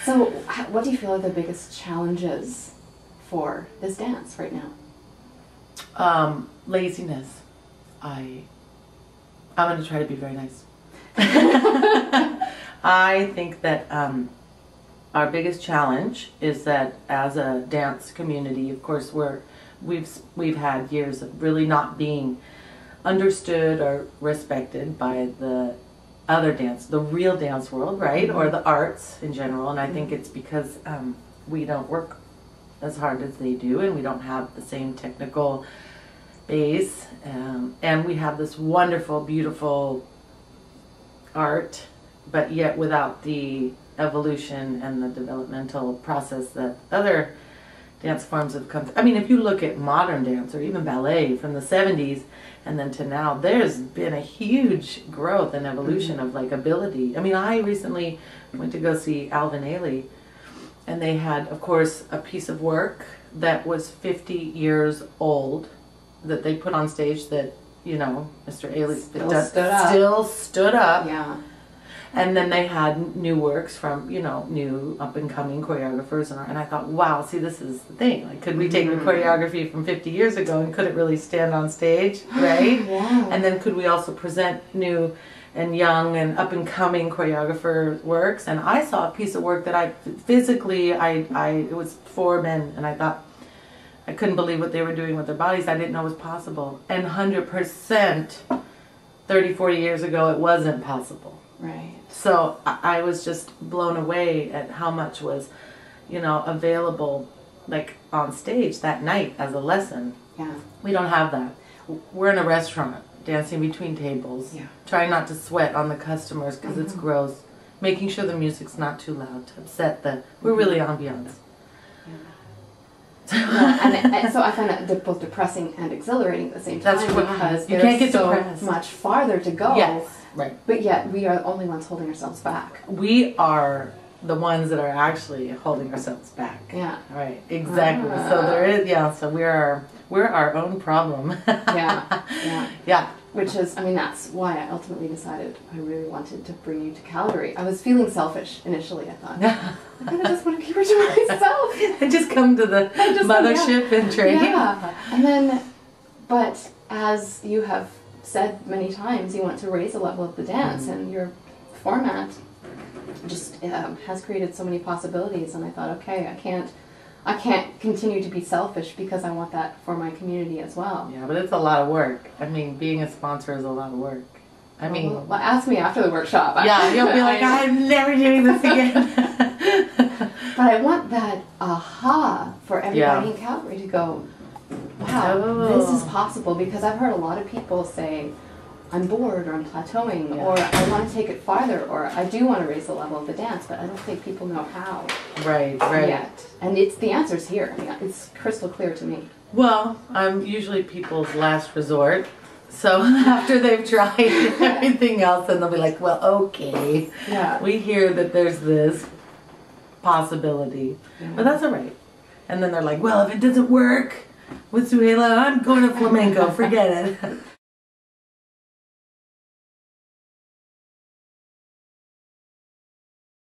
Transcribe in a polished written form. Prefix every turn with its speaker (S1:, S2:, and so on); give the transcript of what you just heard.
S1: So what do you feel are the biggest challenges for this dance right now?
S2: Laziness. I'm going to try to be very nice. I think that our biggest challenge is that as a dance community, of course, we've had years of really not being understood or respected by the other dance, the real dance world, right? Or the arts in general. And I think it's because we don't work as hard as they do, and we don't have the same technical base, and we have this wonderful, beautiful art, but yet without the evolution and the developmental process that other dance forms have come through. I mean, if you look at modern dance or even ballet from the 70s and then to now, there's been a huge growth and evolution of like ability. I mean, I recently went to go see Albany, and they had, of course, a piece of work that was 50 years old that they put on stage that, you know, Mr. Ailey still stood up.
S1: Yeah.
S2: And then they had new works from, you know, new up-and-coming choreographers. And I thought, wow, see, this is the thing. Like, could we take the choreography from 50 years ago and could it really stand on stage, right?
S1: Yeah.
S2: And then could we also present new and young and up-and-coming choreographer works? And I saw a piece of work that it was 4 men, and I thought, I couldn't believe what they were doing with their bodies. I didn't know it was possible. And 100%, 30, 40 years ago, it wasn't possible.
S1: Right.
S2: So I was just blown away at how much was, you know, available, like, on stage that night as a lesson.
S1: Yeah.
S2: We don't have that. We're in a restaurant, dancing between tables, trying not to sweat on the customers because it's gross, making sure the music's not too loud to upset them. We're really ambiance.
S1: And so I find that both depressing and exhilarating at the same time.
S2: That's
S1: because
S2: you can't get
S1: so
S2: depressed.
S1: much farther to go.
S2: Yes, right.
S1: But yet we are the only ones holding ourselves back.
S2: We are the ones that are actually holding ourselves back.
S1: Yeah.
S2: Right. Exactly. So there is, so we're our own problem.
S1: Yeah. Which is, I mean, that's why I ultimately decided I really wanted to bring you to Calgary. I was feeling selfish initially. I thought, I kind of just want to keep her to myself.
S2: And just come to the mothership and train.
S1: Yeah. And then, but as you have said many times, you want to raise the level of the dance, and your format just has created so many possibilities. And I thought, okay, I can't continue to be selfish because I want that for my community as well.
S2: Yeah, but it's a lot of work. I mean, being a sponsor is a lot of work. I mean...
S1: Well, ask me after the workshop.
S2: Yeah, you'll be like, I'm never doing this again.
S1: But I want that aha for everybody in Calgary to go, wow, this is possible. Because I've heard a lot of people say, I'm bored, or I'm plateauing, or I want to take it farther, or I do want to raise the level of the dance, but I don't think people know how.
S2: Right.
S1: Yet. And the answer's here. I mean, it's crystal clear to me.
S2: Well, I'm usually people's last resort. So after they've tried everything else, then they'll be like, well, okay.
S1: Yeah.
S2: We hear that there's this possibility. But that's all right. And then they're like, well, if it doesn't work with Suhaila, I'm going to flamenco. Forget it.